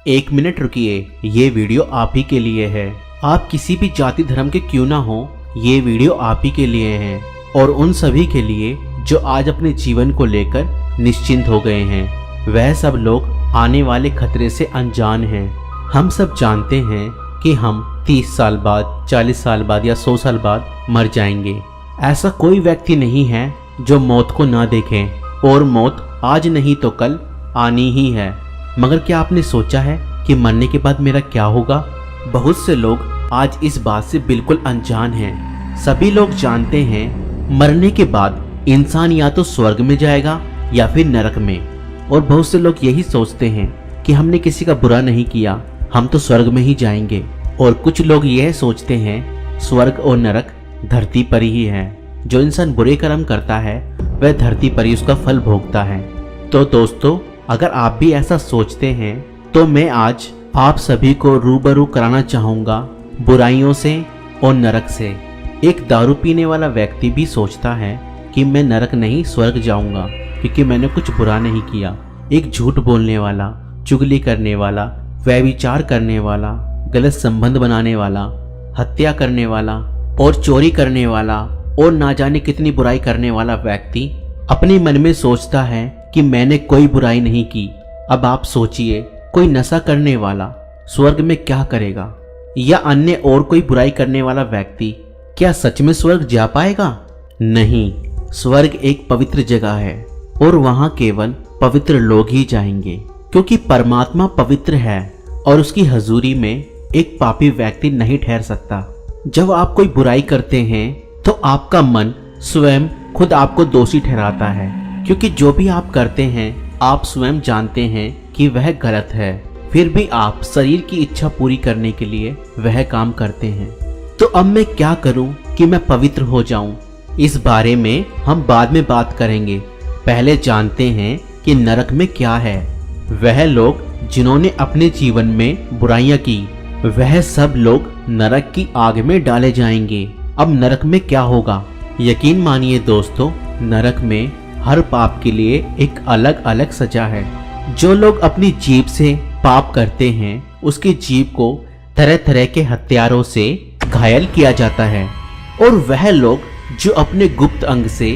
एक मिनट रुकिए, ये वीडियो आप ही के लिए है। आप किसी भी जाति धर्म के क्यों ना हो, ये वीडियो आप ही के लिए है और उन सभी के लिए जो आज अपने जीवन को लेकर निश्चिंत हो गए हैं। वह सब लोग आने वाले खतरे से अनजान हैं। हम सब जानते हैं कि हम 30 साल बाद, 40 साल बाद या 100 साल बाद मर जाएंगे। ऐसा कोई व्यक्ति नहीं है जो मौत को ना देखे, और मौत आज नहीं तो कल आनी ही है। मगर क्या आपने सोचा है कि मरने के बाद मेरा क्या होगा? बहुत से लोग आज इस बात से बिल्कुल अनजान हैं। सभी लोग जानते हैं मरने के बाद इंसान या तो स्वर्ग में जाएगा या फिर नरक में, और बहुत से लोग यही सोचते हैं कि हमने किसी का बुरा नहीं किया, हम तो स्वर्ग में ही जाएंगे। और कुछ लोग यह सोचते हैं स्वर्ग और नरक धरती पर ही है। जो इंसान बुरे कर्म करता है वह धरती पर ही उसका फल भोगता है। तो दोस्तों, अगर आप भी ऐसा सोचते हैं तो मैं आज आप सभी को रूबरू कराना चाहूँगा बुराइयों से और नरक से। एक दारू पीने वाला व्यक्ति भी सोचता है कि मैं नरक नहीं स्वर्ग जाऊँगा क्योंकि मैंने कुछ बुरा नहीं किया। एक झूठ बोलने वाला, चुगली करने वाला, व्यभिचार करने वाला, गलत संबंध बनाने वाला, हत्या करने वाला और चोरी करने वाला और ना जाने कितनी बुराई करने वाला व्यक्ति अपने मन में सोचता है कि मैंने कोई बुराई नहीं की। अब आप सोचिए, कोई नशा करने वाला स्वर्ग में क्या करेगा? या अन्य और कोई बुराई करने वाला व्यक्ति क्या सच में स्वर्ग जा पाएगा? नहीं, स्वर्ग एक पवित्र जगह है और वहां केवल पवित्र लोग ही जाएंगे, क्योंकि परमात्मा पवित्र है और उसकी हजूरी में एक पापी व्यक्ति नहीं ठहर सकता। जब आप कोई बुराई करते हैं तो आपका मन स्वयं खुद आपको दोषी ठहराता है, क्योंकि जो भी आप करते हैं आप स्वयं जानते हैं कि वह गलत है, फिर भी आप शरीर की इच्छा पूरी करने के लिए वह काम करते हैं। तो अब मैं क्या करूं कि मैं पवित्र हो जाऊं? इस बारे में हम बाद में बात करेंगे। पहले जानते हैं कि नरक में क्या है। वह लोग जिन्होंने अपने जीवन में बुराइयां की, वह सब लोग नरक की आग में डाले जाएंगे। अब नरक में क्या होगा? यकीन मानिए दोस्तों, नरक में हर पाप के लिए एक अलग अलग सजा है। जो लोग अपनी जीभ से पाप करते हैं उसकी जीभ को तरह तरह के हथियारों से घायल किया जाता है, और वह लोग जो अपने गुप्त अंग से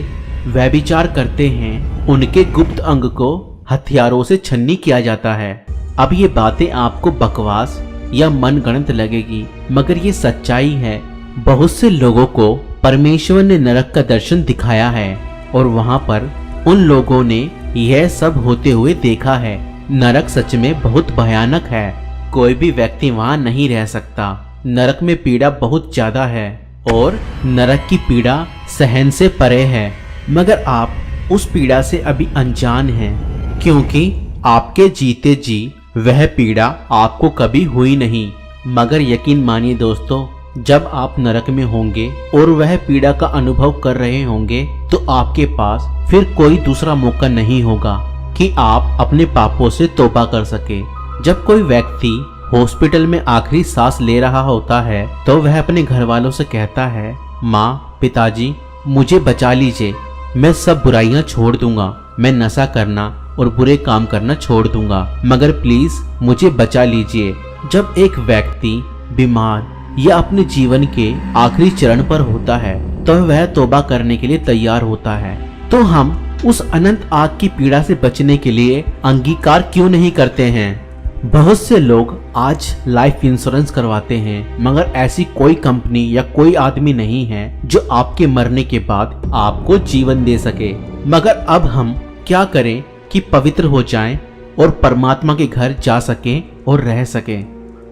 व्यभिचार करते हैं उनके गुप्त अंग को हथियारों से छन्नी किया जाता है। अब ये बातें आपको बकवास या मनगढ़ंत लगेगी, मगर ये सच्चाई है। बहुत से लोगों को परमेश्वर ने नरक का दर्शन दिखाया है और वहां पर उन लोगों ने यह सब होते हुए देखा है। नरक सच में बहुत भयानक है, कोई भी व्यक्ति वहां नहीं रह सकता। नरक में पीड़ा बहुत ज्यादा है और नरक की पीड़ा सहन से परे है, मगर आप उस पीड़ा से अभी अनजान हैं, क्योंकि आपके जीते जी वह पीड़ा आपको कभी हुई नहीं। मगर यकीन मानिए दोस्तों, जब आप नरक में होंगे और वह पीड़ा का अनुभव कर रहे होंगे तो आपके पास फिर कोई दूसरा मौका नहीं होगा कि आप अपने पापों से तौबा कर सके। जब कोई व्यक्ति हॉस्पिटल में आखिरी सांस ले रहा होता है तो वह अपने घर वालों से कहता है, माँ, पिताजी, मुझे बचा लीजिए, मैं सब बुराइयां छोड़ दूंगा, मैं नशा करना और बुरे काम करना छोड़ दूंगा, मगर प्लीज मुझे बचा लीजिए। जब एक व्यक्ति बीमार या अपने जीवन के आखिरी चरण पर होता है तो वह तौबा करने के लिए तैयार होता है। तो हम उस अनंत आग की पीड़ा से बचने के लिए अंगीकार क्यों नहीं करते हैं? बहुत से लोग आज लाइफ इंश्योरेंस करवाते हैं, मगर ऐसी कोई कंपनी या कोई आदमी नहीं है जो आपके मरने के बाद आपको जीवन दे सके। मगर अब हम क्या करें कि पवित्र हो जाएं और परमात्मा के घर जा सकें और रह सकें?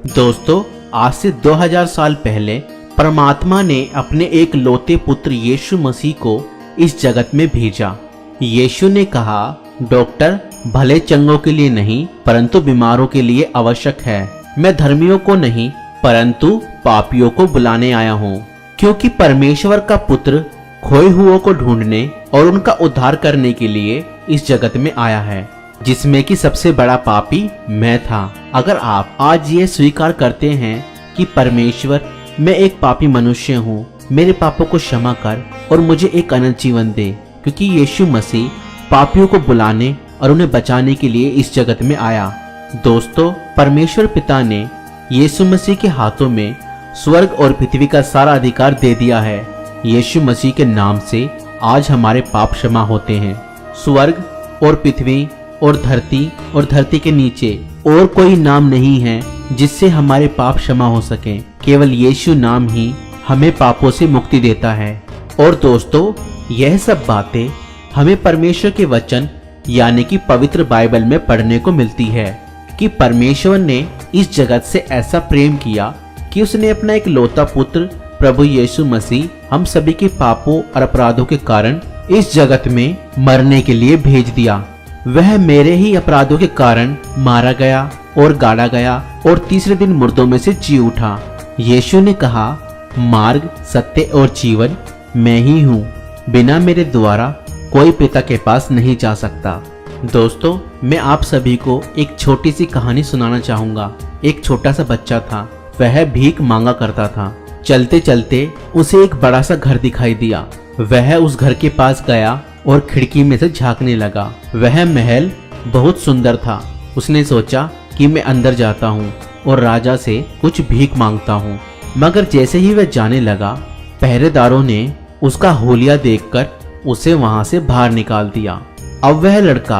दोस्तों, आज से 2000 साल पहले परमात्मा ने अपने एक लौते पुत्र यीशु मसीह को इस जगत में भेजा। यीशु ने कहा, डॉक्टर भले चंगों के लिए नहीं परंतु बीमारों के लिए आवश्यक है। मैं धर्मियों को नहीं परंतु पापियों को बुलाने आया हूँ, क्योंकि परमेश्वर का पुत्र खोए हुओं को ढूंढने और उनका उद्धार करने के लिए इस जगत में आया है, जिसमें कि सबसे बड़ा पापी मैं था। अगर आप आज ये स्वीकार करते हैं कि परमेश्वर, मैं एक पापी मनुष्य हूँ, मेरे पापों को क्षमा कर और मुझे एक अनंत जीवन दे, क्योंकि यीशु मसीह पापियों को बुलाने और उन्हें बचाने के लिए इस जगत में आया। दोस्तों, परमेश्वर पिता ने यीशु मसीह के हाथों में स्वर्ग और पृथ्वी का सारा अधिकार दे दिया है। यीशु मसीह के नाम से आज हमारे पाप क्षमा होते हैं। स्वर्ग और पृथ्वी और धरती के नीचे और कोई नाम नहीं है जिससे हमारे पाप क्षमा हो सके। केवल यीशु नाम ही हमें पापों से मुक्ति देता है। और दोस्तों, यह सब बातें हमें परमेश्वर के वचन यानी कि पवित्र बाइबल में पढ़ने को मिलती है कि परमेश्वर ने इस जगत से ऐसा प्रेम किया कि उसने अपना एक लौता पुत्र प्रभु यीशु मसीह हम सभी के पापों और अपराधों के कारण इस जगत में मरने के लिए भेज दिया। वह मेरे ही अपराधों के कारण मारा गया और गाड़ा गया और तीसरे दिन मुर्दों में से जी उठा। यीशु ने कहा, मार्ग, सत्य और जीवन मैं ही हूँ। बिना मेरे द्वारा कोई पिता के पास नहीं जा सकता। दोस्तों, मैं आप सभी को एक छोटी सी कहानी सुनाना चाहूंगा। एक छोटा सा बच्चा था। वह भीख मांगा करता था। चलते चलते उसे एक बड़ा सा घर दिखाई दिया। वह उस घर के पास गया और खिड़की में से झांकने लगा। वह महल बहुत सुंदर था। उसने सोचा कि मैं अंदर जाता हूँ और राजा से कुछ भीख मांगता हूँ। मगर जैसे ही वह जाने लगा, पहरेदारों ने उसका होलिया देखकर उसे वहां से बाहर निकाल दिया। अब वह लड़का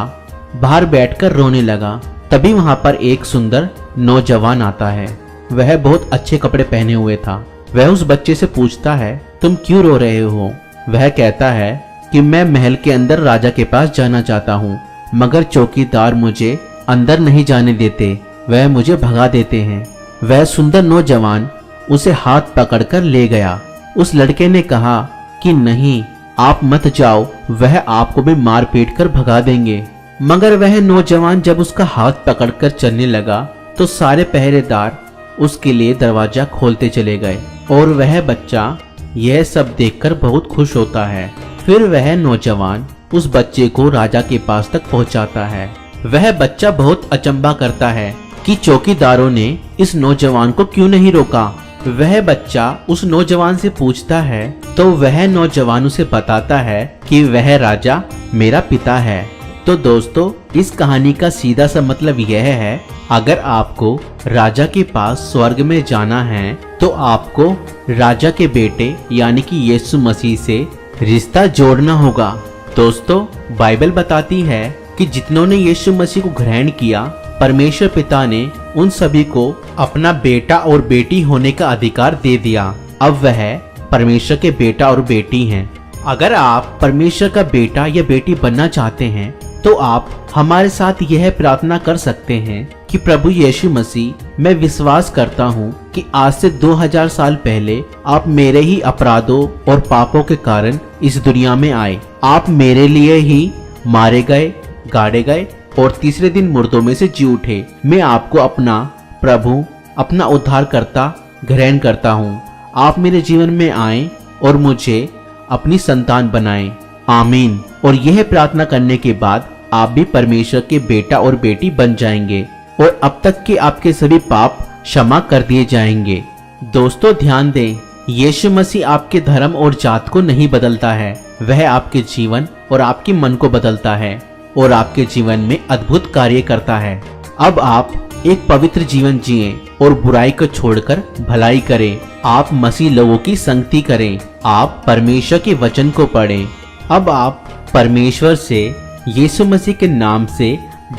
बाहर बैठकर रोने लगा। तभी वहां पर एक सुंदर नौजवान आता है। वह बहुत अच्छे कपड़े पहने हुए था। वह उस बच्चे से पूछता है, तुम क्यों रो रहे हो? वह कहता है कि मैं महल के अंदर राजा के पास जाना चाहता हूँ, मगर चौकीदार मुझे अंदर नहीं जाने देते। वह मुझे भगा देते हैं। वह सुंदर नौजवान उसे हाथ पकड़कर ले गया। उस लड़के ने कहा कि नहीं, आप मत जाओ, वह आपको भी मार पीट कर भगा देंगे। मगर वह नौजवान जब उसका हाथ पकड़कर चलने लगा तो सारे पहरेदार उसके लिए दरवाजा खोलते चले गए और वह बच्चा यह सब देखकर बहुत खुश होता है। फिर वह नौजवान उस बच्चे को राजा के पास तक पहुंचाता है। वह बच्चा बहुत अचंभा करता है कि चौकीदारों ने इस नौजवान को क्यों नहीं रोका। वह बच्चा उस नौजवान से पूछता है तो वह नौजवान उसे बताता है कि वह राजा मेरा पिता है। तो दोस्तों, इस कहानी का सीधा सा मतलब यह है, अगर आपको राजा के पास स्वर्ग में जाना है तो आपको राजा के बेटे यानी कि यीशु मसीह से रिश्ता जोड़ना होगा। दोस्तों, बाइबल बताती है कि जितनों ने यीशु मसीह को ग्रहण किया, परमेश्वर पिता ने उन सभी को अपना बेटा और बेटी होने का अधिकार दे दिया। अब वह परमेश्वर के बेटा और बेटी हैं। अगर आप परमेश्वर का बेटा या बेटी बनना चाहते हैं तो आप हमारे साथ यह प्रार्थना कर सकते हैं कि प्रभु यीशु मसीह, मैं विश्वास करता हूँ कि आज से 2000 साल पहले आप मेरे ही अपराधों और पापों के कारण इस दुनिया में आए। आप मेरे लिए ही मारे गए, गाड़े गए और तीसरे दिन मुर्दों में से जी उठे। मैं आपको अपना प्रभु, अपना उद्धारकर्ता ग्रहण करता हूँ। आप मेरे जीवन में आए और मुझे अपनी संतान बनाएं। आमीन। और यह प्रार्थना करने के बाद आप भी परमेश्वर के बेटा और बेटी बन जाएंगे और अब तक के आपके सभी पाप क्षमा कर दिए जाएंगे। दोस्तों, ध्यान दें, यीशु मसीह आपके धर्म और जात को नहीं बदलता है। वह आपके जीवन और आपके मन को बदलता है और आपके जीवन में अद्भुत कार्य करता है। अब आप एक पवित्र जीवन जिएं और बुराई को छोड़कर भलाई करें। आप मसीह लोगों की संगति करें। आप परमेश्वर के वचन को पढ़ें। अब आप परमेश्वर से यीशु मसीह के नाम से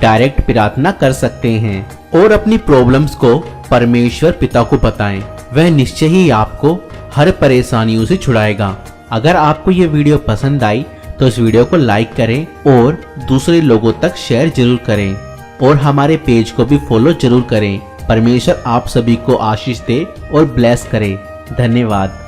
डायरेक्ट प्रार्थना कर सकते हैं और अपनी प्रॉब्लम्स को परमेश्वर पिता को बताएं। वह निश्चय ही आपको हर परेशानियों से छुड़ाएगा। अगर आपको ये वीडियो पसंद आई तो इस वीडियो को लाइक करें और दूसरे लोगों तक शेयर जरूर करें और हमारे पेज को भी फॉलो जरूर करें। परमेश्वर आप सभी को आशीष दे और ब्लेस करे। धन्यवाद।